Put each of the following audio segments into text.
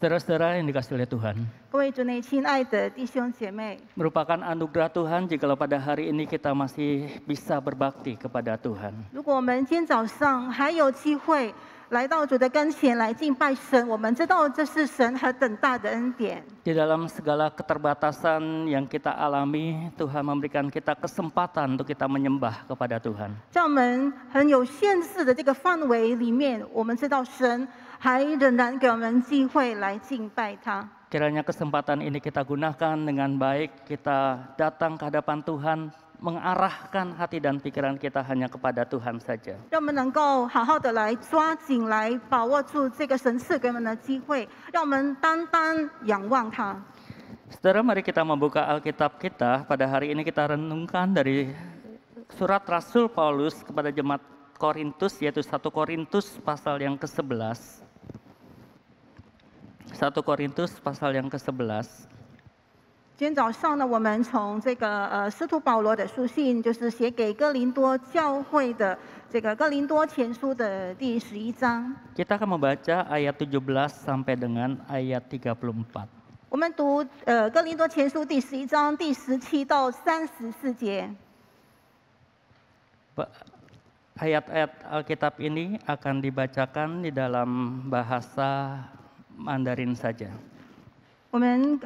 Saudara-saudara yang dikasihi oleh Tuhan, 各位主内亲爱的弟兄姐妹， merupakan anugerah Tuhan jikalau pada hari ini kita masih bisa berbakti kepada Tuhan. 如果我们今天早上还有机会来到主的跟前来敬拜神，我们知道这是神何等大的恩典。 Di dalam segala keterbatasan yang kita alami, Tuhan memberikan kita kesempatan untuk kita menyembah kepada Tuhan. 在我们很有限制的这个范围里面，我们知道神还仍然给我们机会来敬拜他。 Kiranya kesempatan ini kita gunakan dengan baik, kita datang ke hadapan Tuhan, mengarahkan hati dan pikiran kita hanya kepada Tuhan saja. 让我们能够好好的来抓紧、来把握住这个神赐给我们的机会，让我们单单仰望他。 Saudara, mari kita membuka Alkitab kita. Pada hari ini kita renungkan dari surat Rasul Paulus kepada jemaat Korintus, yaitu 1 Korintus pasal yang ke-11. 1 Korintus pasal yang ke-11. 今天早上呢，我们从这个使徒保罗的书信，就是写给哥林多教会的这个哥林多前书的第11章。 Kita akan membaca ayat 17 sampai dengan ayat 34. 我们读哥林多前书第11章第17到34节。 Ayat-ayat Alkitab ini akan dibacakan di dalam bahasa Mandarin saja. 我们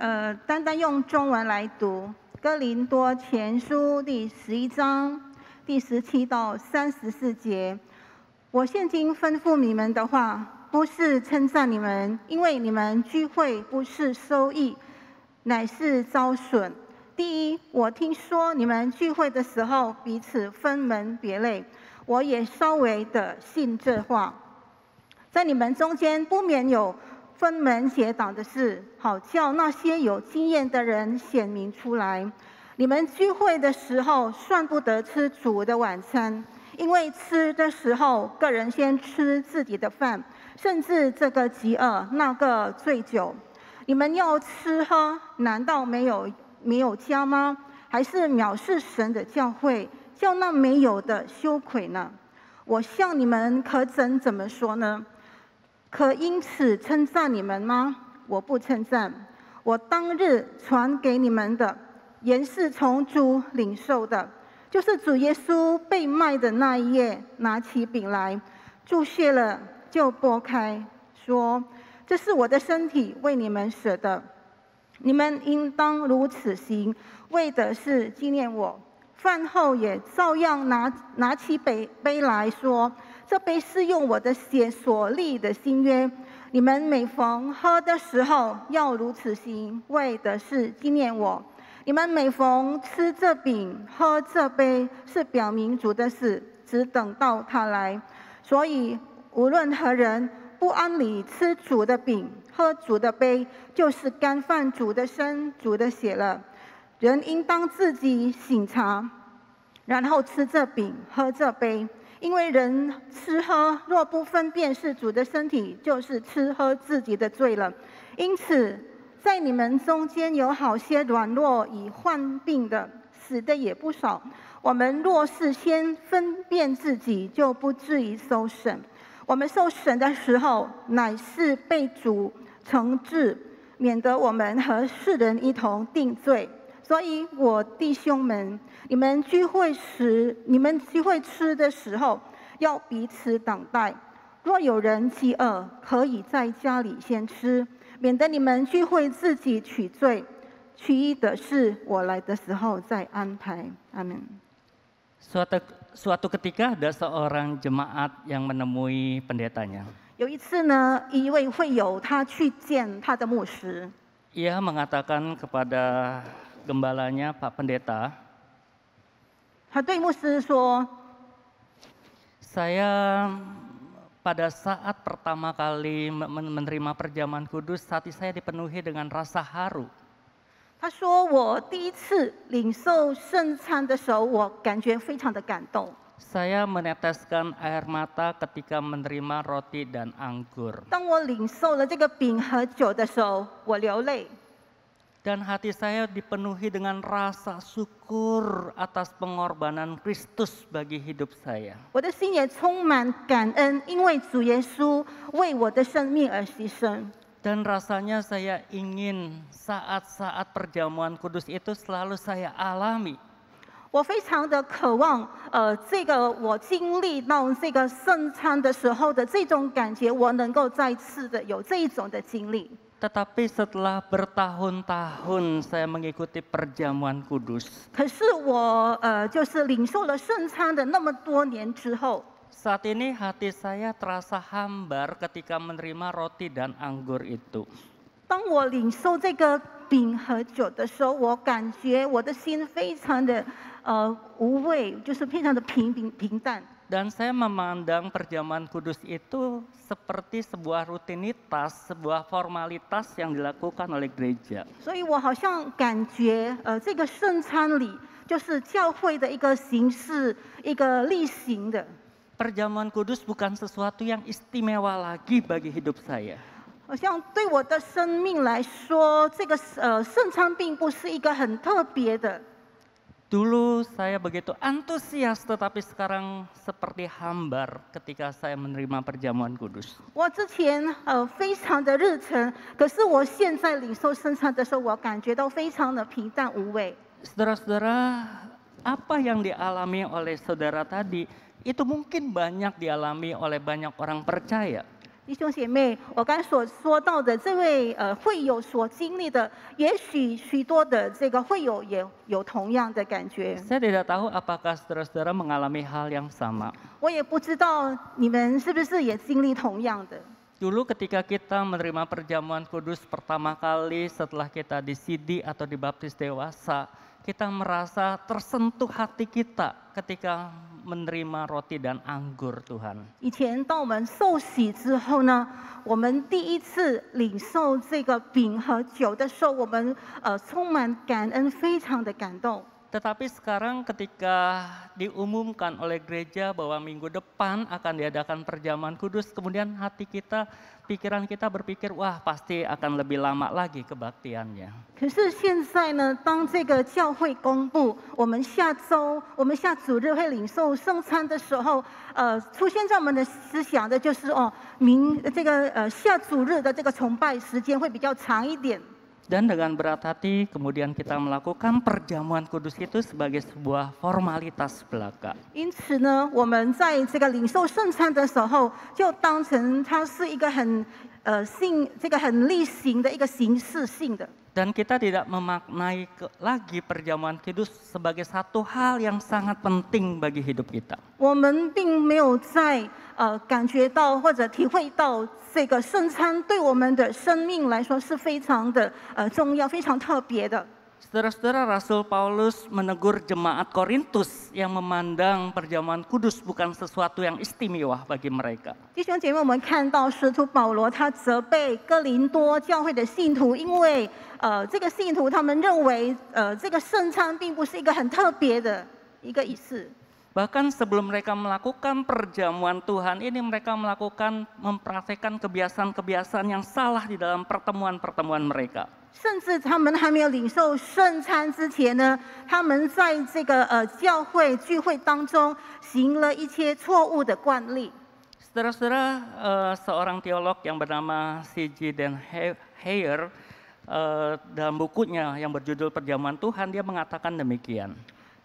单单用中文来读哥林多前书第11章第17到34节。我现今吩咐你们的话，不是称赞你们，因为你们聚会不是收益，乃是遭损。第一，我听说你们聚会的时候彼此分门别类，我也稍微的信这话。在你们中间不免有分门结党的事，好叫那些有经验的人显明出来。你们聚会的时候，算不得吃主的晚餐，因为吃的时候，个人先吃自己的饭，甚至这个饥饿，那个醉酒。你们要吃喝，难道没有家吗？还是藐视神的教会，叫那没有的羞愧呢？我向你们可怎么说呢？ 可因此称赞你们吗？我不称赞。我当日传给你们的，原是从主领受的，就是主耶稣被卖的那一夜，拿起饼来，注谢了，就拨开，说：“这是我的身体，为你们舍的。你们应当如此行，为的是纪念我。”饭后也照样拿起杯来说。 这杯是用我的血所立的新约，你们每逢喝的时候要如此行，为的是纪念我。你们每逢吃这饼、喝这杯，是表明主的死，只等到他来。所以无论何人不按理吃主的饼、喝主的杯，就是干犯主的身、主的血了。人应当自己省察，然后吃这饼、喝这杯。 因为人吃喝若不分辨是主的身体，就是吃喝自己的罪了。因此，在你们中间有好些软弱已患病的，死的也不少。我们若是先分辨自己，就不至于受审。我们受审的时候，乃是被主惩治，免得我们和世人一同定罪。 所以，我弟兄们，你们聚会吃的时候，要彼此等待。若有人饥饿，可以在家里先吃，免得你们聚会自己取罪。其余的事，我来的时候再安排。阿门。 Suatu ketika ada seorang jemaat yang menemui pendetanya. 有一次呢，一位会友他去见他的牧师， Ia mengatakan kepada gembalanya, Pak Pendeta, 他对牧师说 saya pada saat pertama kali menerima perjamuan kudus, hati saya dipenuhi dengan rasa haru. 他说我第一次领受圣餐的时候，我感觉非常的感动。 Saya meneteskan air mata ketika menerima roti dan anggur. 当我领受了这个饼和酒的时候，我流泪。 Dan hati saya dipenuhi dengan rasa syukur atas pengorbanan Kristus bagi hidup saya. 我的心也充满感恩，因为主耶稣为我的生命而牺牲。Dan rasanya saya ingin saat-saat perjamuan kudus itu selalu saya alami. 我非常的渴望，这个我经历到这个圣餐的时候的这种感觉，我能够再次的有这一种的经历。 Tetapi setelah bertahun-tahun saya mengikuti perjamuan kudus, 可是我就是领受了圣餐的那么多年之后， saat ini hati saya terasa hambar ketika menerima roti dan anggur itu. 当我领受这个饼和酒的时候，我感觉我的心非常的无味，就是非常的平淡。 Dan saya memandang perjamuan kudus itu seperti sebuah rutinitas, sebuah formalitas yang dilakukan oleh gereja. 所以我好像感觉，这个圣餐礼就是教会的一个形式，一个例行的。 Perjamuan kudus bukan sesuatu yang istimewa lagi bagi hidup saya. 好像对我的生命来说，这个圣餐并不是一个很特别的。 Dulu saya begitu antusias, tetapi sekarang seperti hambar ketika saya menerima perjamuan kudus. 我之前非常的热忱，可是我现在领受圣餐的时候，我感觉到非常的平淡无味。 Saudara-saudara, apa yang dialami oleh saudara tadi, itu mungkin banyak dialami oleh banyak orang percaya. 弟兄姐妹，我刚才所说到的这位会友所经历的，也许许多的这个会友也有同样的感觉。 Saya tidak tahu apakah saudara-saudara mengalami hal yang sama. 我也不知道你们是不是也经历同样的。 Dulu ketika kita menerima perjamuan kudus pertama kali setelah kita disidi atau dibaptis dewasa, kita merasa tersentuh hati kita ketika menerima roti dan anggur Tuhan. 以前当我们受洗之后呢，我们第一次领受这个饼和酒的时候，我们充满感恩，非常的感动。 Tetapi sekarang ketika diumumkan oleh gereja bahwa minggu depan akan diadakan perjamuan kudus, kemudian hati kita, pikiran kita berpikir, wah pasti akan lebih lama lagi kebaktiannya. 可是现在呢，当这个教会公布我们下主日会领受圣餐的时候，出现在我们的思想的就是下主日的这个崇拜时间会比较长一点。 Dan dengan berat hati kemudian kita melakukan perjamuan kudus itu sebagai sebuah formalitas belaka. 因此呢，我们在这个领受圣餐的时候，就当成它是一个很例行的一个形式性的。 Dan kita tidak memaknai lagi perjamuan kudus sebagai satu hal yang sangat penting bagi hidup kita. 我们并没有在感觉到或者体会到这个圣餐对我们的生命来说是非常的重要、非常特别的。 Saudara-saudara, Rasul Paulus menegur jemaat Korintus yang memandang perjamuan kudus bukan sesuatu yang istimewa bagi mereka. 弟兄姐妹，我们看到使徒保罗他责备哥林多教会的信徒，因为这个信徒他们认为这个圣餐并不是一个很特别的一个仪式。 Bahkan sebelum mereka melakukan perjamuan Tuhan ini, mereka mempraktekkan kebiasaan-kebiasaan yang salah di dalam pertemuan-pertemuan mereka. 甚至他们还没有领受圣餐之前呢，他们在这个教会聚会当中行了一些错误的惯例。 Saudara-saudara, seorang teolog yang bernama C.G. Dan Heyer dalam bukunya yang berjudul Perjamuan Tuhan, dia mengatakan demikian.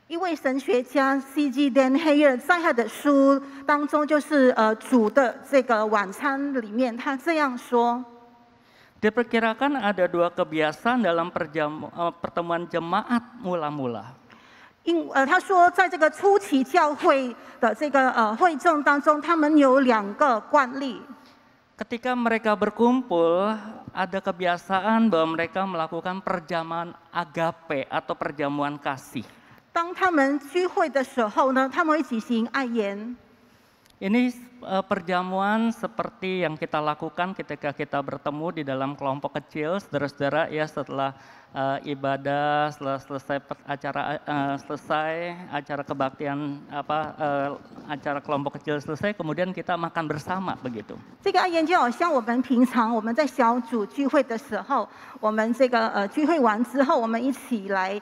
一位神学家 C.G. Dan Heyer 在他的书当中，就是主的这个晚餐里面，他这样说。 Diperkirakan ada dua kebiasaan dalam pertemuan jemaat mula-mula. 他说，在这个初期教会的这个会众当中，他们有2个惯例。 Ketika mereka berkumpul, ada kebiasaan bahwa mereka melakukan perjamuan agape atau perjamuan kasih. 当他们聚会的时候呢，他们会举行爱宴。 Ini perjamuan seperti yang kita lakukan ketika kita bertemu di dalam kelompok kecil, saudara-saudara, ya setelah ibadah, setelah selesai acara kebaktian acara kelompok kecil selesai, kemudian kita makan bersama begitu. 这个爱宴就好像我们平常我们在小组聚会的时候，我们聚会完之后，我们一起来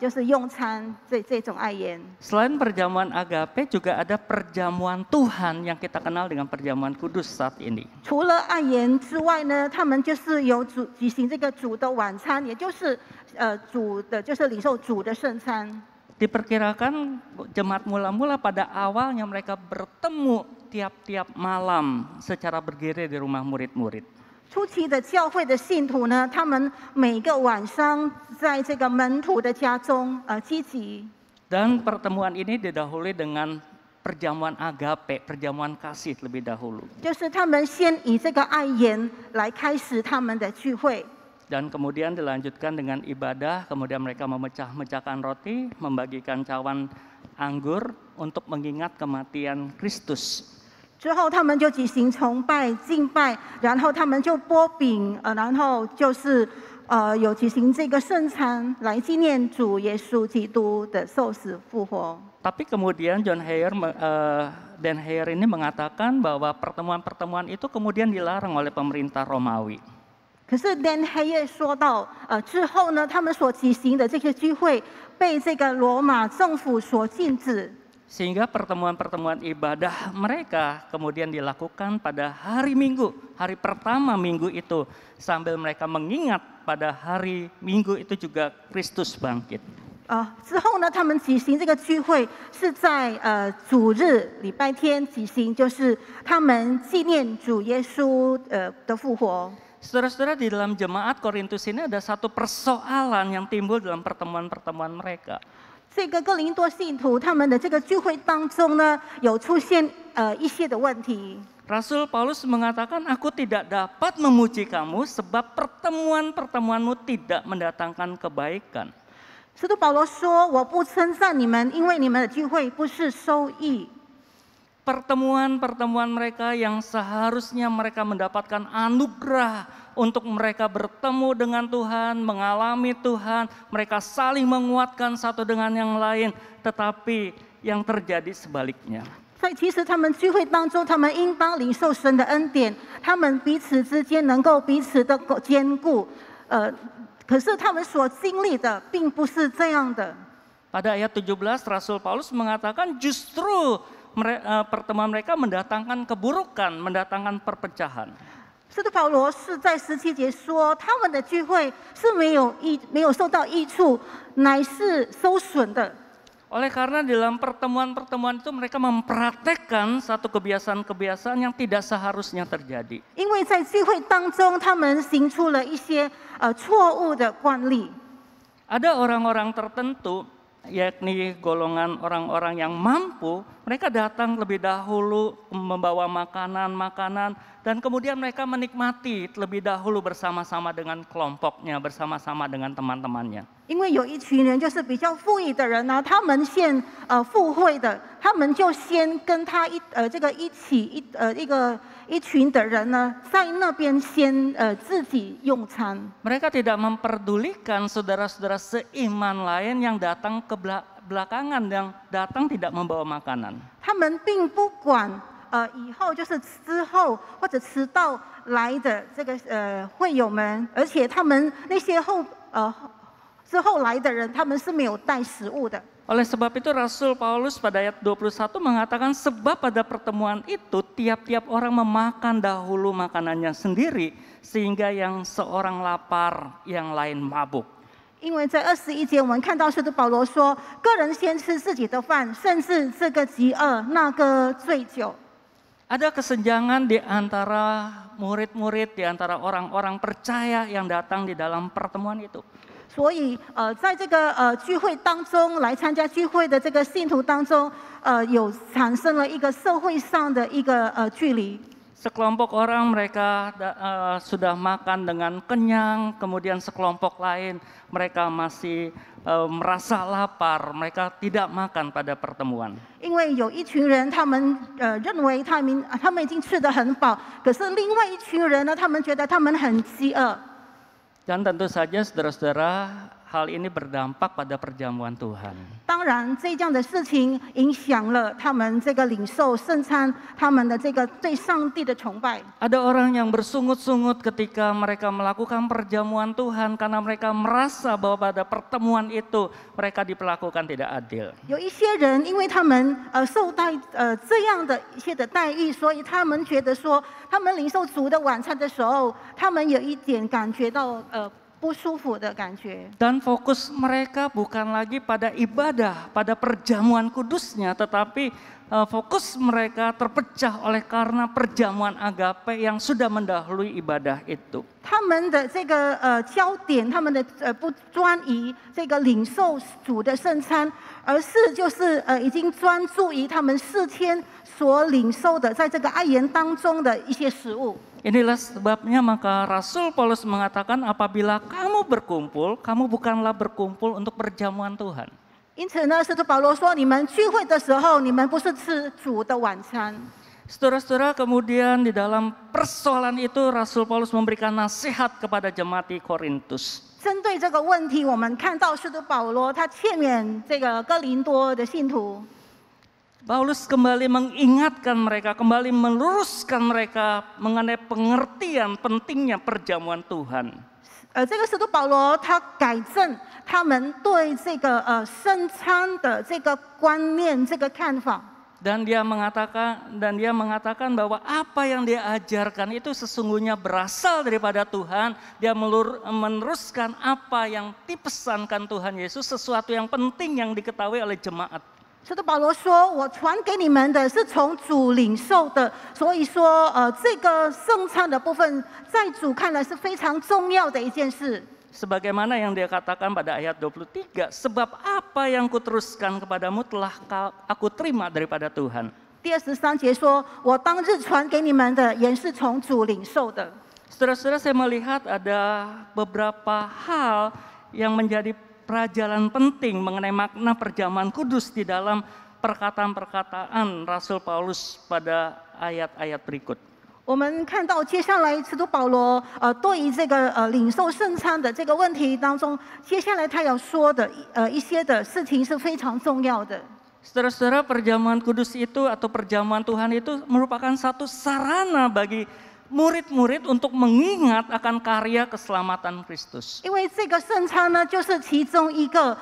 就是用餐这种爱宴。Selain perjamuan agape, juga ada perjamuan Tuhan yang kita kenal dengan perjamuan kudus saat ini. 除了爱宴之外呢，他们就是有举行这个主的晚餐，也就是主的就是领受主的圣餐。Diperkirakan jemaat mula-mula pada awalnya mereka bertemu tiap-tiap malam secara bergilir di rumah murid-murid. 初期的教会的信徒呢，他们每个晚上在这个门徒的家中聚集。Dan pertemuan ini didahului dengan perjamuan agape, perjamuan kasih lebih dahulu. 就是他们先以这个爱宴来开始他们的聚会。 Dan kemudian dilanjutkan dengan ibadah, kemudian mereka memecah-mecahkan roti, membagikan cawan anggur untuk mengingat kematian Kristus. 之后他们就举行崇拜、敬拜，然后他们就剥饼，然后就是有举行这个圣餐来纪念主耶稣基督的受死复活。 Tapi kemudian Dan Heyer ini mengatakan bahwa pertemuan-pertemuan itu kemudian dilarang oleh pemerintah Romawi. 可是 Dan Heyer 说到，之后呢，他们所举行的这些聚会被这个罗马政府所禁止。 Sehingga pertemuan-pertemuan ibadah mereka kemudian dilakukan pada hari Minggu, hari pertama minggu itu, sambil mereka mengingat pada hari Minggu itu juga Kristus bangkit. 之后呢，他们举行这个聚会是在主日礼拜天举行，就是他们纪念主耶稣的复活。 Saudara-saudara, di dalam jemaat Korintus ini ada satu persoalan yang timbul dalam pertemuan-pertemuan mereka. 这个哥林多信徒他们的这个聚会当中呢，有出现一些的问题。 Rasul Paulus mengatakan, aku tidak dapat memuji kamu sebab pertemuan-pertemuanmu tidak mendatangkan kebaikan. 使徒保罗说：“我不称赞你们，因为你们的聚会不是收益。” Pertemuan-pertemuan mereka yang seharusnya mereka mendapatkan anugerah untuk mereka bertemu dengan Tuhan, mengalami Tuhan, mereka saling menguatkan satu dengan yang lain, tetapi yang terjadi sebaliknya. 其实他们聚会当中，他们应当领受神的恩典，他们彼此之间能够彼此的坚固。可是他们所经历的并不是这样的。 Pada ayat 17 Rasul Paulus mengatakan justru pertemuan mereka mendatangkan keburukan, mendatangkan perpecahan. 使徒保罗是在17节说，他们的聚会是没有受到益处，乃是受损的。 Oleh karena dalam pertemuan-pertemuan itu mereka mempraktekkan satu kebiasaan-kebiasaan yang tidak seharusnya terjadi. 因为在聚会当中，他们行出了一些错误的惯例。 Ada orang-orang tertentu, yakni golongan orang-orang yang mampu, mereka datang lebih dahulu membawa makanan-makanan, dan kemudian mereka menikmati terlebih dahulu bersama-sama dengan kelompoknya, bersama-sama dengan teman-temannya. 因为有一群人就是比较富裕的人呢，他们献赴会的，他们就先跟他一群的人呢，在那边先自己用餐。 Mereka tidak memperdulikan saudara-saudara seiman lain yang datang ke belakangan, yang datang tidak membawa makanan. 他们并不管以后就是之后或者迟到来的这个会友们，而且他们那些之后来的人，他们是没有带食物的。 Oleh sebab itu Rasul Paulus pada ayat 21 mengatakan sebab pada pertemuan itu tiap-tiap orang memakan dahulu makanannya sendiri sehingga yang seorang lapar, yang lain mabuk. 因为在21节我们看到使徒保罗说，个人先吃自己的饭，甚至这个饥饿，那个醉酒。 Ada kesenjangan di antara murid-murid, di antara orang-orang percaya yang datang di dalam pertemuan itu. 所以在这个聚会当中来参加聚会的这个信徒当中，有产生了一个社会上的一个距离。 Sekelompok orang mereka sudah makan dengan kenyang, kemudian sekelompok lain mereka masih merasa lapar, mereka tidak makan pada pertemuan. 因为有一群人，他们认为他们已经吃得很饱，可是另外一群人呢，他们觉得他们很饥饿。Dan tentu saja saudara-saudara, hal ini berdampak pada perjamuan Tuhan. 当然，这样的事情影响了他们这个领受圣餐，他们的这个对上帝的崇拜。 Ada orang yang bersungut-sungut ketika mereka melakukan perjamuan Tuhan karena mereka merasa bahwa pada pertemuan itu mereka diperlakukan tidak adil. 有一些人，因为他们受待这样的一些的待遇，所以他们觉得说，他们领受主的晚餐的时候，他们有一点感觉到不舒服的感觉。 Dan fokus mereka bukan lagi pada ibadah, pada perjamuan kudusnya, tetapi fokus mereka terpecah oleh karena perjamuan agape yang sudah mendahului ibadah itu. 他们的这个焦点，他们的不专于这个领受主的圣餐，而是就是已经专注于他们事先所领受的，在这个爱宴当中的一些食物。 Inilah sebabnya maka Rasul Paulus mengatakan apabila kamu berkumpul, kamu bukanlah berkumpul untuk perjamuan Tuhan. 因此呢，使徒保罗说：“你们聚会的时候，你们不是吃主的晚餐。” Saudara-saudara, kemudian di dalam persoalan itu Rasul Paulus memberikan nasihat kepada jemaat di Korintus. 针对这个问题，我们看到使徒保罗他劝勉这个哥林多的信徒。 Paulus kembali mengingatkan mereka, kembali meluruskan mereka mengenai pengertian pentingnya perjamuan Tuhan. 这个使徒保罗他改正他们对这个圣餐的这个观念、这个看法。 Dan dia mengatakan bahwa apa yang dia ajarkan itu sesungguhnya berasal daripada Tuhan. Dia meneruskan apa yang dipesankan Tuhan Yesus, sesuatu yang penting yang diketahui oleh jemaat. 使徒保罗说：“我传给你们的是从主领受的，所以说，这个圣餐的部分，在主看来是非常重要的一件事。” Sebagaimana yang dia katakan pada ayat 23, sebab apa yang kuteruskan kepadamu telah aku terima daripada Tuhan. 第23节说：“我当日传给你们的，也是从主领受的。” Saudara-saudara, saya melihat ada beberapa hal yang menjadi pelajaran penting mengenai makna perjamuan kudus di dalam perkataan-perkataan Rasul Paulus pada ayat-ayat berikut. 我们看到接下来使徒保罗对于这个领受圣餐的这个问题当中，接下来他要说的一些的事情是非常重要的。 Saudara-saudara, perjamuan kudus itu atau perjamuan Tuhan itu merupakan satu sarana bagi murid-murid untuk mengingat akan karya keselamatan Kristus. 因为这个圣餐呢，就是其中一个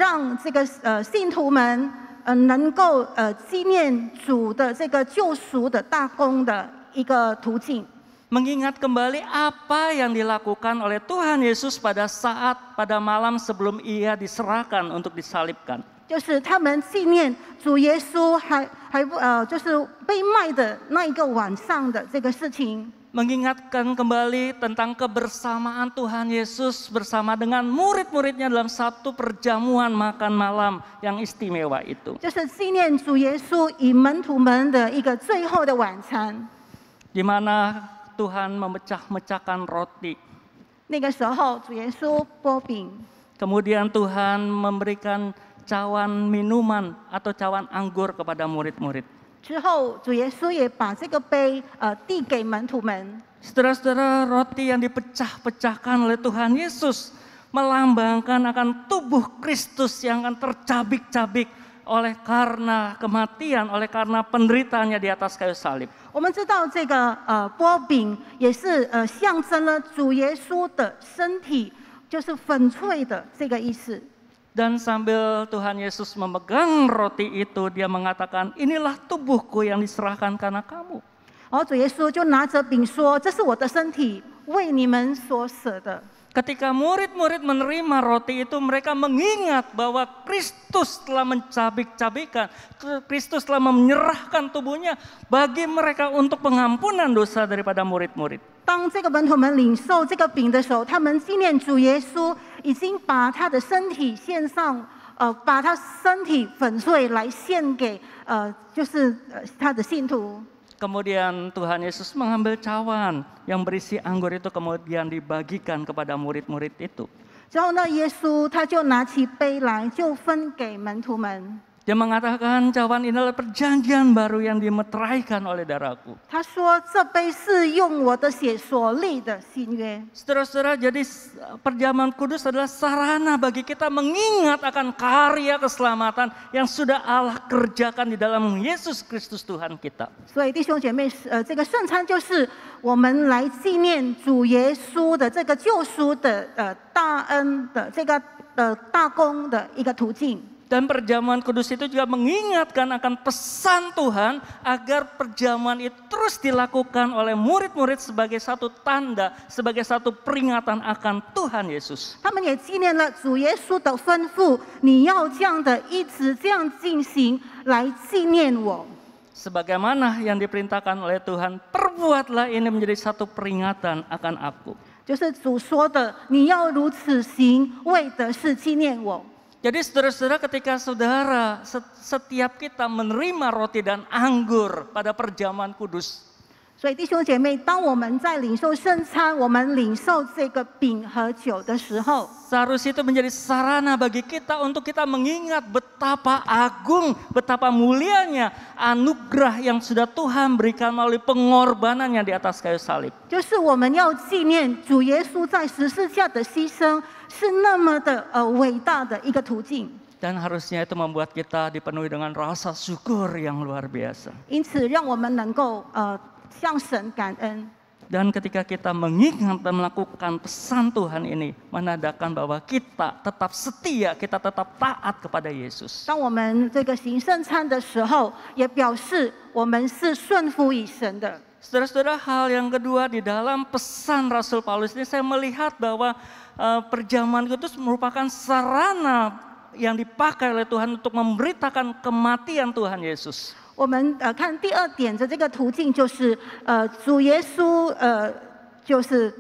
让这个信徒们能够纪念主的这个救赎的大功的一个途径。 Mengingat kembali apa yang dilakukan oleh Tuhan Yesus pada malam sebelum ia diserahkan untuk disalibkan. 就是他们纪念主耶稣就是被卖的那一个晚上的这个事情。 Mengingatkan kembali tentang kebersamaan Tuhan Yesus bersama dengan murid-muridnya dalam satu perjamuan makan malam yang istimewa itu. 就是纪念主耶稣与门徒们的一个最后的晚餐。 Di mana Tuhan memecah-mecahkan roti. 那个时候，主耶稣擘饼， Kemudian Tuhan memberikan cawan minuman atau cawan anggur kepada murid-murid. 之后主耶稣也把这个杯递给门徒们。 Saudara-saudara, roti yang dipecah-pecahkan oleh Tuhan Yesus melambangkan akan tubuh Kristus yang akan tercabik-cabik oleh karena kematian, oleh karena penderitaannya di atas kayu salib. 我们知道这个擘饼也是象征了主耶稣的身体，就是粉碎的这个意思。 Dan sambil Tuhan Yesus memegang roti itu, dia mengatakan, inilah tubuhku yang diserahkan karena kamu. 然后主耶稣就拿着饼说：“这是我的身体，为你们所舍的。” Ketika murid-murid menerima roti itu, mereka mengingat bahwa Kristus telah mencabik-cabikan, Kristus telah menyerahkan tubuhnya bagi mereka untuk pengampunan dosa daripada murid-murid. 当这个门徒们领受这个饼的时候，他们纪念主耶稣已经把他的身体献上，把他身体粉碎来献给就是他的信徒。 Kemudian Tuhan Yesus mengambil cawan yang berisi anggur itu kemudian dibagikan kepada murid-murid itu. 之后呢，耶稣他就拿起杯来，就分给门徒们。Dia mengatakan cawan ini adalah perjanjian baru yang dimeteraikan oleh darahku. 他说这杯是用我的血所立的新约。 Saudara-saudara, jadi perjamuan kudus adalah sarana bagi kita mengingat akan karya keselamatan yang sudah Allah kerjakan di dalam Yesus Kristus Tuhan kita. 所以弟兄姐妹，这个圣餐就是我们来纪念主耶稣的这个救赎的大恩的这个大功的一个途径。 Dan perjamuan kudus itu juga mengingatkan akan pesan Tuhan agar perjamuan itu terus dilakukan oleh murid-murid sebagai satu tanda, sebagai satu peringatan akan Tuhan Yesus. 他们也纪念了主耶稣的吩咐，你要这样的一直这样进行，来纪念我。 Sebagaimana yang diperintahkan oleh Tuhan, perbuatlah ini menjadi satu peringatan akan aku. 就是主说的，你要如此行，为的是纪念我。 Jadi saudara-saudara, ketika saudara setiap kita menerima roti dan anggur pada perjamuan kudus, 所以弟兄姐妹，当我们在领受圣餐，我们领受这个饼和酒的时候， seharusnya itu menjadi sarana bagi kita untuk kita mengingat betapa agung, betapa mulianya anugerah yang sudah Tuhan berikan melalui pengorbanannya di atas kayu salib. 就是我们要纪念主耶稣在十字架的牺牲是那么的伟大的一个途径。 Dan harusnya itu membuat kita dipenuhi dengan rasa syukur yang luar biasa. 因此，让我们能够向神感恩。 Dan ketika kita mengingat dan melakukan pesan Tuhan ini, menandakan bahwa kita tetap setia, kita tetap taat kepada Yesus. 当我们这个行圣餐的时候，也表示我们是顺服于神的。 Saudara-saudara, hal yang kedua di dalam pesan Rasul Paulus ini saya melihat bahwa perjamuan kudus merupakan sarana yang dipakai oleh Tuhan untuk memberitakan kematian Tuhan Yesus. 我们看第二点的这个途径，就是主耶稣就是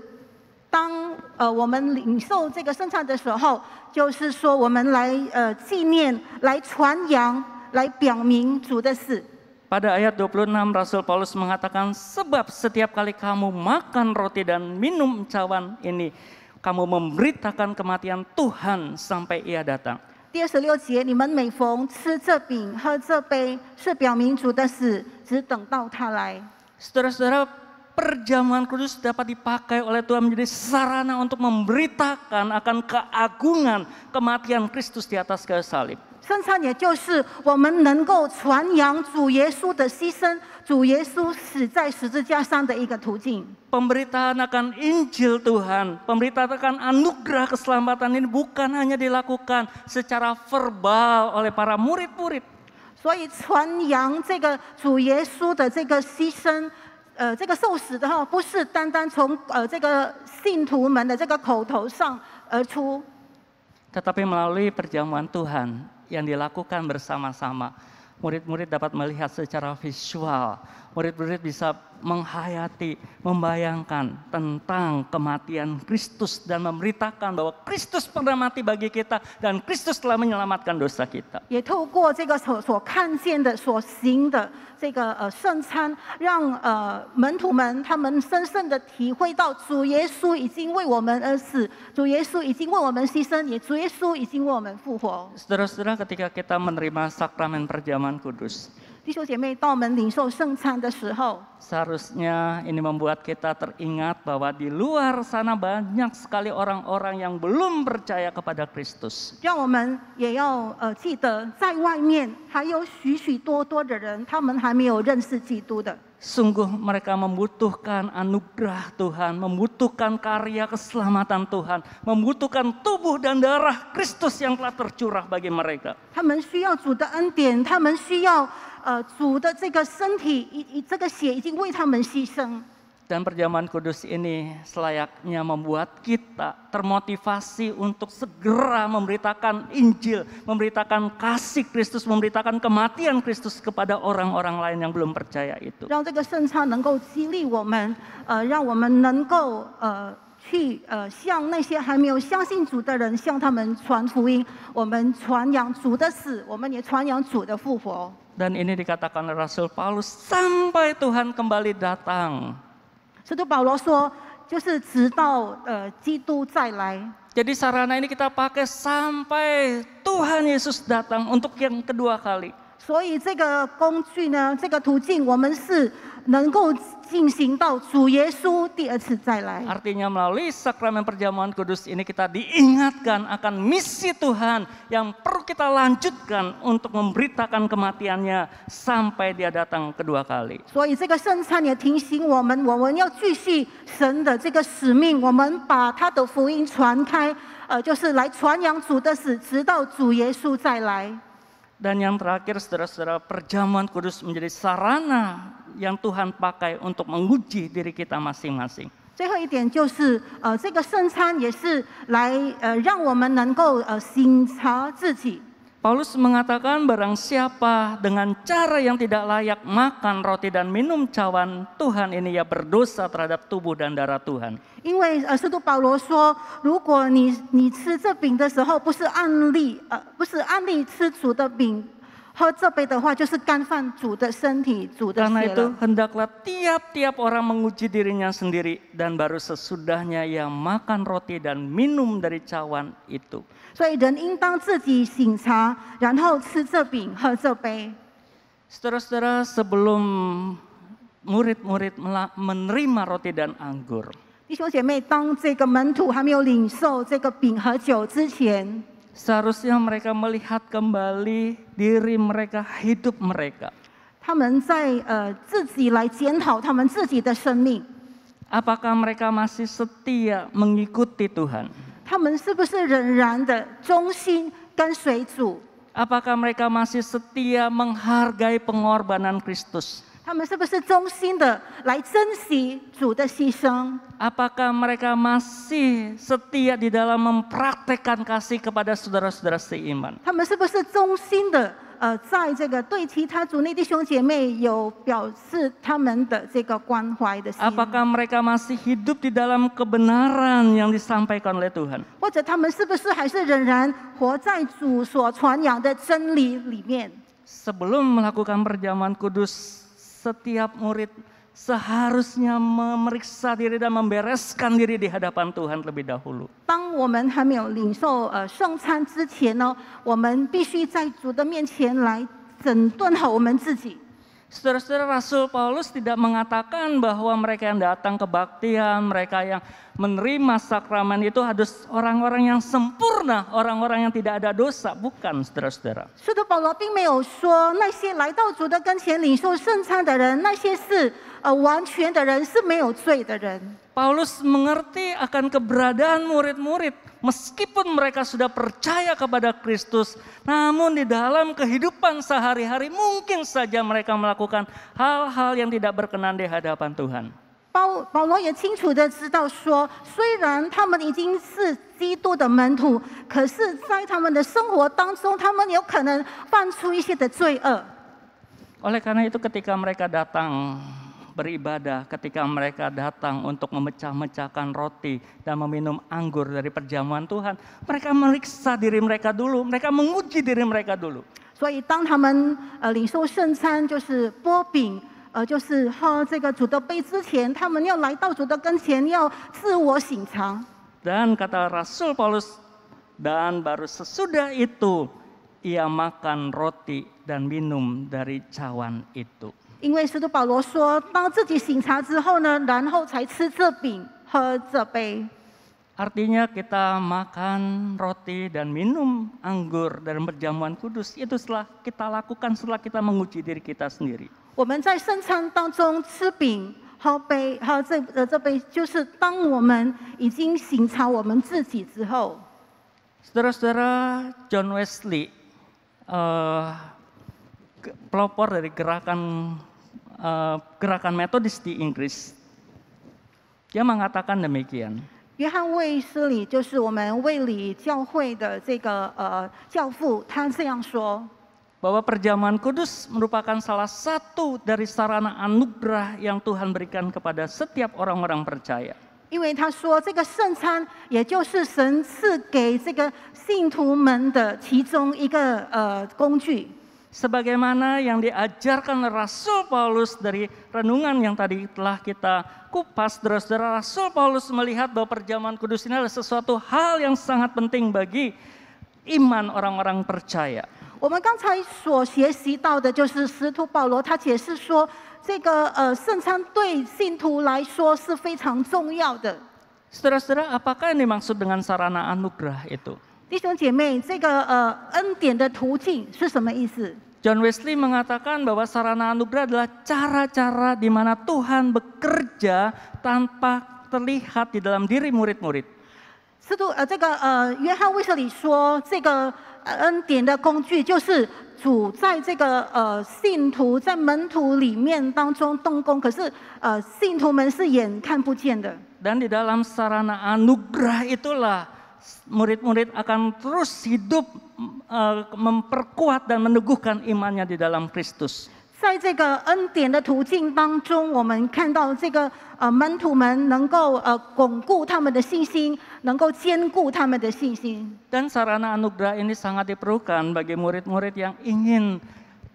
当我们领受这个圣餐的时候，就是说我们来纪念、来传扬、来表明主的死。 Pada ayat 26 Rasul Paulus mengatakan, sebab setiap kali kamu makan roti dan minum cawan ini, kamu memberitakan kematian Tuhan sampai Ia datang. 第26节，你们每逢吃这饼、喝这杯，是表明主的死，只等到他来。 Saudara-saudara, perjamuan kudus dapat dipakai oleh Tuhan menjadi sarana untuk memberitakan akan keagungan kematian Kristus di atas kayu salib. 圣餐也就是我们能够传扬主耶稣的牺牲，主耶稣死在十字架上的一个途径。 Pemberitaan akan Injil Tuhan, pemberitaan akan anugerah keselamatan ini bukan hanya dilakukan secara verbal oleh para murid-murid. 所以传扬这个主耶稣的这个牺牲，这个受死的话，不是单单从这个信徒们的这个口头上而出， Tetapi melalui perjamuan Tuhan yang dilakukan bersama-sama, murid-murid dapat melihat secara visual, murid-murid bisa menghayati, membayangkan tentang kematian Kristus dan memberitakan bahwa Kristus pernah mati bagi kita dan Kristus telah menyelamatkan dosa kita. 也透过这个所看见的、所行的这个圣餐，让门徒们他们深深的体会到主耶稣已经为我们而死，主耶稣已经为我们牺牲，也主耶稣已经为我们复活。 Saudara-saudara, ketika kita menerima sakramen perjamuan kudus, 弟兄姐妹，当我们领受圣餐的时候， seharusnya ini membuat kita teringat bahwa di luar sana banyak sekali orang-orang yang belum percaya kepada Kristus. 让我们也要记得，在外面还有许许多多的人，他们还没有认识基督的。 Sungguh mereka membutuhkan anugerah Tuhan, membutuhkan karya keselamatan Tuhan, membutuhkan tubuh dan darah Kristus yang telah tercurah bagi mereka. 他们需要主的恩典，他们需要主的这个身体，这个血已经为他们牺牲。 Dan perjamuan kudus ini selayaknya membuat kita termotivasi untuk segera memberitakan Injil, memberitakan kasih Kristus, memberitakan kematian Kristus kepada orang-orang lain yang belum percaya itu. 让这个圣餐能够激励我们，让我们能够去向那些还没有相信主的人，向他们传福音。我们传扬主的死，我们也传扬主的复活。 Dan ini dikatakan oleh Rasul Paulus sampai Tuhan kembali datang. 使徒保罗说，就是直到基督再来。 Jadi sarana ini kita pakai sampai Tuhan Yesus datang untuk yang kedua kali. 所以这个工具呢，这个途径，我们是能够进行到主耶稣第二次再来。 Artinya melalui sakramen perjamuan kudus ini kita diingatkan akan misi Tuhan yang perlu kita lanjutkan untuk memberitakan kematiannya sampai dia datang kedua kali. 所以这个圣餐也提醒我们，我们要继续神的这个使命，我们把他的福音传开，就是来传扬主的死，直到主耶稣再来。 Dan yang terakhir saudara-saudara, perjamuan kudus menjadi sarana yang Tuhan pakai untuk menguji diri kita masing-masing. 最后一点就是，这个圣餐也是来让我们能够省察自己。 Paulus mengatakan barang siapa dengan cara yang tidak layak makan roti dan minum cawan Tuhan ini ya berdosa terhadap tubuh dan darah Tuhan. 因为使徒保罗说，如果你吃这饼的时候不是按例吃主的饼，喝这杯的话，就是干犯主的身体、主的 Karena 血 itu 了。 hendaklah tiap-tiap orang menguji dirinya sendiri dan baru sesudahnya ia makan roti dan minum dari cawan itu. 所以人应当自己省察，然后吃这饼，喝这杯。 Saudara-saudara, sebelum murid-murid menerima roti dan anggur, 弟兄姐妹，当这个门徒还没有领受这个饼和酒之前， seharusnya mereka melihat kembali diri mereka, hidup mereka. 他们在自己来检讨他们自己的生命， Apakah mereka masih setia mengikuti Tuhan? 他们是不是仍然的忠心跟随主？ Apakah mereka masih setia menghargai pengorbanan Kristus? 他们是不是忠心的来珍惜主的牺牲？ Apakah mereka masih setia di dalam mempraktekkan kasih kepada saudara-saudara seiman? 他们是不是忠心的在这个对其他主内弟兄姐妹有表示他们的这个关怀的心？ Apakah mereka masih hidup di dalam kebenaran yang disampaikan oleh Tuhan? 或者他们是不是还是仍然活在主所传扬的真理里面？ Sebelum melakukan perjamuan kudus, setiap murid seharusnya memeriksa diri dan membereskan diri di hadapan Tuhan terlebih dahulu. 当我们还没有领受圣餐之前呢，我们必须在主的面前来整顿好我们自己。 Saudara-saudara, Rasul Paulus tidak mengatakan bahwa mereka yang datang kebaktian, mereka yang menerima sakramen itu harus orang-orang yang sempurna, orang-orang yang tidak ada dosa. Bukan, saudara-saudara. 使徒保罗并没有说那些来到主的跟前领受圣餐的人，那些是完全的人，是没有罪的人。 Paulus mengerti akan keberadaan murid-murid meskipun mereka sudah percaya kepada Kristus, namun di dalam kehidupan sehari-hari mungkin saja mereka melakukan hal-hal yang tidak berkenan di hadapan Tuhan. 保罗也清楚的知道说，虽然他们已经是基督的门徒，可是在他们的生活当中，他们有可能犯出一些的罪恶。 Oleh karena itu ketika mereka datang beribadah, ketika mereka datang untuk memecah-mecahkan roti dan meminum anggur dari perjamuan Tuhan, mereka meriksa diri mereka dulu, mereka menguji diri mereka dulu. 所以当他们领受圣餐，就是擘饼，就是喝这个主的杯之前，他们要来到主的跟前，要自我省察。 Dan kata Rasul Paulus, dan baru sesudah itu ia makan roti dan minum dari cawan itu. 因为使徒保罗说，当自己省察之后呢，然后才吃这饼，喝这杯。 Artinya kita makan roti dan minum anggur dalam perjamuan kudus itu setelah kita lakukan setelah kita menguji diri kita sendiri. 我们在圣餐当中吃饼、喝杯，喝这杯，就是当我们已经省察我们自己之后。 Saudara-saudara, John Wesley, pelopor dari gerakan metodis di Inggris, dia mengatakan demikian. 约翰卫斯理就是我们卫理教会的这个教父，他这样说。 Bahwa perjamuan kudus merupakan salah satu dari sarana anugerah yang Tuhan berikan kepada setiap orang-orang percaya. 因为他说，这个圣餐也就是神赐给这个信徒们的其中一个工具。 Sebagaimana yang diajarkan Rasul Paulus dari renungan yang tadi telah kita kupas, Rasul Paulus melihat bahwa perjamuan kudus ini adalah sesuatu hal yang sangat penting bagi iman orang-orang percaya. 我们刚才所学习到的，就是使徒保罗他解释说，这个圣餐对信徒来说是非常重要的。Saudara-saudara, apakah yang dimaksud dengan sarana anugerah itu? 弟兄姐妹，这个恩典的途径是什么意思？ John Wesley mengatakan bahwa sarana anugerah adalah cara-cara di mana Tuhan bekerja tanpa terlihat di dalam diri murid-murid. 约翰卫斯理说，这个恩典的工具就是主在这个信徒在门徒里面当中动工，可是信徒们是眼看不见的。 Dan di dalam sarana anugerah itulah murid-murid akan terus hidup memperkuat dan meneguhkan imannya di dalam Kristus. 在这个恩典的途径当中，我们看到这个门徒们能够巩固他们的信心，能够坚固他们的信心。 Dan sarana anugerah ini sangat diperlukan bagi murid-murid yang ingin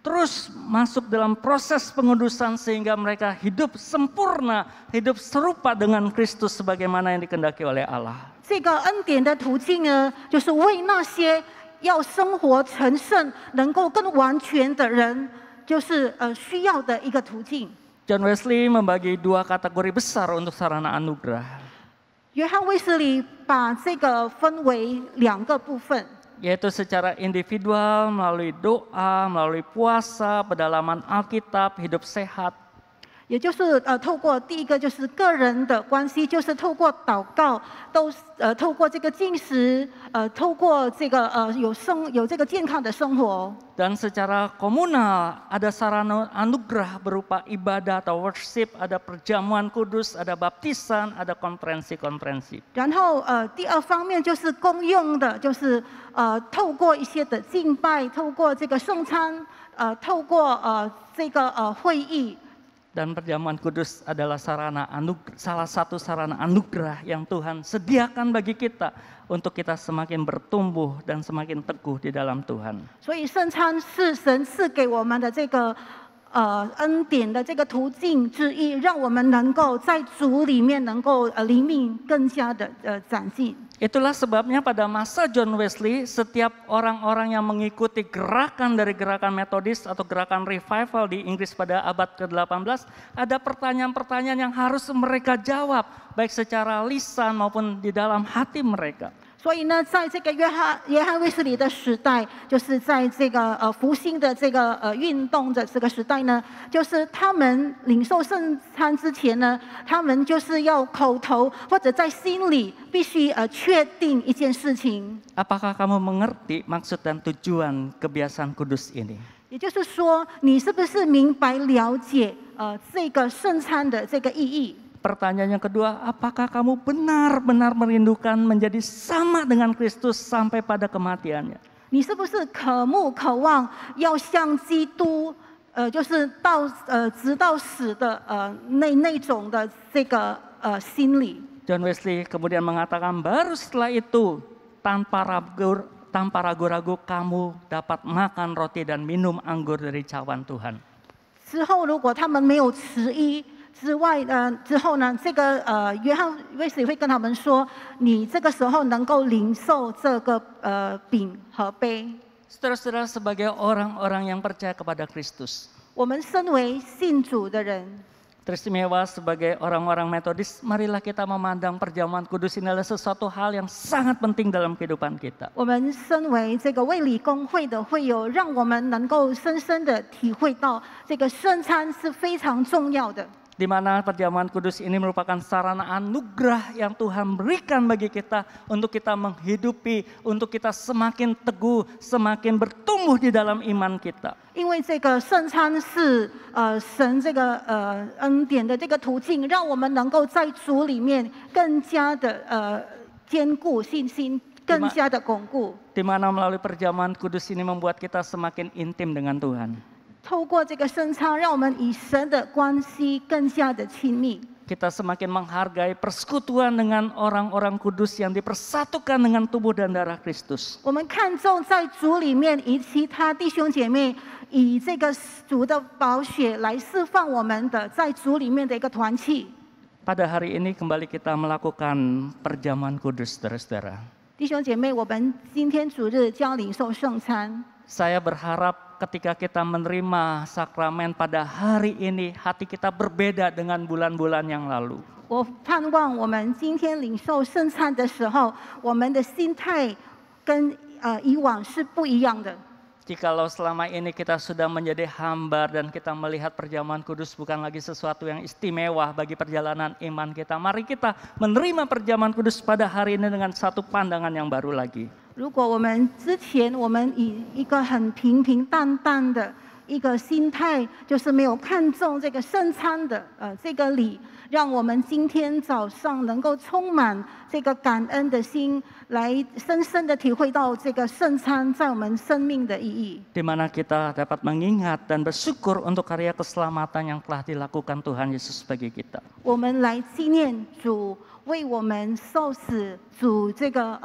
terus masuk dalam proses pengudusan sehingga mereka hidup sempurna, hidup serupa dengan Kristus sebagaimana yang dikehendaki oleh Allah. 这个恩典的途径呢，就是为那些要生活成圣、能够更完全的人。 就是需要的一个途径。 John Wesley membagi dua kategori besar untuk sarana anugerah. 约翰卫斯理把这个分为2个部分， Yaitu secara individual, melalui doa, melalui puasa, pendalaman Alkitab, hidup sehat. 也就是透过第一个就是个人的关系，就是透过祷告，透过这个进食，透过这个有这个健康的生活。 Dan secara komunal ada sarana anugerah berupa ibadah atau worship, ada perjamuan kudus, ada baptisan, ada konferensi-konferensi. 然后第二方面就是公用的，就是透过一些的敬拜，透过这个圣餐，透过这个会议。 Dan perjamuan kudus adalah salah satu sarana anugerah yang Tuhan sediakan bagi kita untuk kita semakin bertumbuh dan semakin teguh di dalam Tuhan. 所以圣餐是神赐给我们的这个恩典的这个途径之一，让我们能够在主里面能够灵命更加的长进。 Itulah sebabnya pada masa John Wesley, setiap orang-orang yang mengikuti gerakan dari gerakan metodis atau gerakan revival di Inggris pada abad ke-18, ada pertanyaan-pertanyaan yang harus mereka jawab, baik secara lisan maupun di dalam hati mereka. 所以呢，在这个约翰卫斯理的时代，就是在这个复兴的这个运动的这个时代呢，就是他们领受圣餐之前呢，他们就是要口头或者在心里必须确定一件事情。 Apakah kamu mengerti maksud dan tujuan kebiasaan kudus ini? 也就是说，你是不是明白了解这个圣餐的这个意义？ Pertanyaan yang kedua, apakah kamu benar-benar merindukan menjadi sama dengan Kristus sampai pada kematiannya? 你是不是渴慕渴望要像基督，就是直到死的那种的这个心理？ John Wesley kemudian mengatakan baru setelah itu tanpa ragu-ragu kamu dapat makan roti dan minum anggur dari cawan Tuhan. 之后，如果他们没有迟疑。 之外之后呢，这个约翰卫斯理会跟他们说，你这个时候能够领受这个饼和杯。 Saudara-saudara, sebagai orang-orang yang percaya kepada Kristus, 我们身为信主的人， teristimewa sebagai orang-orang metodis, marilah kita memandang perjamuan kudus ini adalah sesuatu hal yang sangat penting dalam kehidupan kita. 我们身为这个卫理公会的会友，让我们能够深深的体会到，这个圣餐是非常重要的。 Di mana perjamuan kudus ini merupakan sarana anugerah yang Tuhan berikan bagi kita untuk kita menghidupi, untuk kita semakin teguh, semakin bertumbuh di dalam iman kita. 因为这个圣餐是神这个恩典的这个途径，让我们能够在主里面更加的坚固信心，更加的巩固。 Di mana melalui perjamuan kudus ini membuat kita semakin intim dengan Tuhan. 透过这个圣餐，让我们与神的关系更加的亲密。 Kita semakin menghargai persekutuan dengan orang-orang kudus yang dipersatukan dengan tubuh dan darah Kristus. 我们看重在主里面与其他弟兄姐妹，以这个主的宝血来释放我们的在主里面的一个团契。 Pada hari ini kembali kita melakukan perjamuan kudus, saudara-saudara. 弟兄姐妹，我们今天主日将领受圣餐。 Saya berharap ketika kita menerima sakramen pada hari ini, hati kita berbeda dengan bulan-bulan yang lalu. 我盼望我们今天领受圣餐的时候，我们的心态跟以往是不一样的。 Jikalau selama ini kita sudah menjadi hamba dan kita melihat perjamuan kudus bukan lagi sesuatu yang istimewa bagi perjalanan iman kita, mari kita menerima perjamuan kudus pada hari ini dengan satu pandangan yang baru lagi. 如果我们之前我们以一个很平平淡淡的一个心态，就是没有看重这个圣餐的这个礼，让我们今天早上能够充满这个感恩的心，来深深的体会到这个圣餐在我们生命的意义。 Di mana kita dapat mengingat dan bersyukur untuk karya keselamatan yang telah dilakukan Tuhan Yesus bagi kita. 我们来纪念主为我们受死，主这个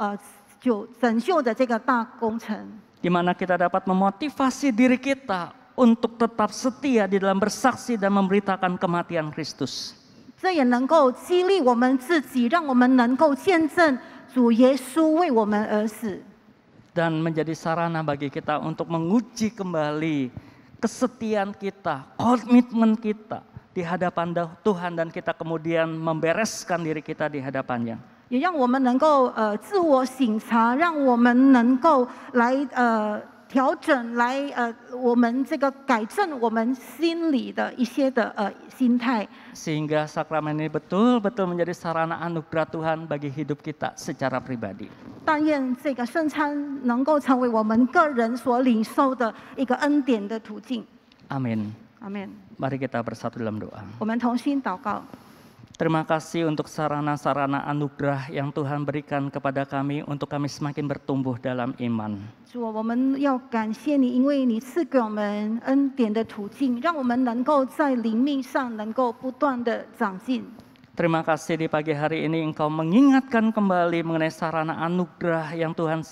拯救的这个大工程。 Di mana kita dapat memotivasi diri kita untuk tetap setia di dalam bersaksi dan memberitakan kematian Kristus. 这也能够激励我们自己，让我们能够见证主耶稣为我们而死。 Dan menjadi sarana bagi kita untuk menguji kembali kesetiaan kita, komitmen kita di hadapan Tuhan, dan kita kemudian membereskan diri kita di hadapannya. 也让我们能够自我省察，让我们能够来调整，来我们这个改正我们心里的一些的心态。 Sehingga sakramen ini betul-betul menjadi sarana anugerah Tuhan bagi hidup kita secara pribadi. 但愿这个圣餐能够成为我们个人所领受的一个恩典的途径。 Amin. 阿门。 Mari kita bersatu dalam doa. 我们同心祷告。 Terima kasih untuk sarana-sarana anugerah yang Tuhan berikan kepada kami untuk kami semakin bertumbuh dalam iman. 主，我们要感谢你，因为你赐给我们恩典的途径，让我们能够在灵命上能够不断的长进。 Terima kasih di pagi hari ini Engkau mengingatkan kembali mengenai sarana anugerah yang Tuhan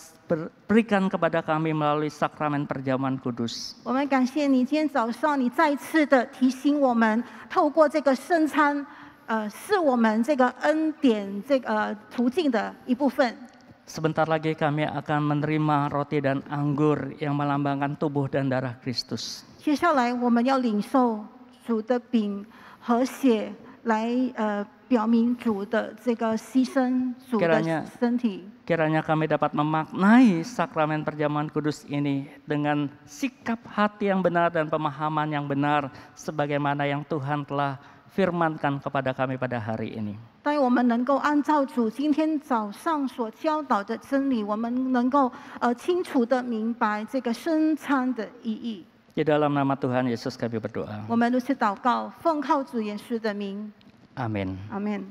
berikan kepada kami melalui sakramen perjamuan kudus. 我们感谢你，今天早上你再次的提醒我们，透过这个圣餐，是我们这个恩典这个途径的一部分。 Sebentar lagi kami akan menerima roti dan anggur yang melambangkan tubuh dan darah Kristus. 接下来我们要领受主的饼和血，来表明主的这个牺牲，主的身体。 Kiranya kami dapat memaknai sakramen perjamuan kudus ini dengan sikap hati yang benar dan pemahaman yang benar, sebagaimana yang Tuhan telah firmankan kepada kami pada hari ini. 但我们能够按照主今天早上所教导的真理，我们能够清楚的明白这个圣餐的意义。 Di dalam nama Tuhan Yesus kami berdoa. 我们如此祷告，奉靠主耶稣的名。 Amin. Amin.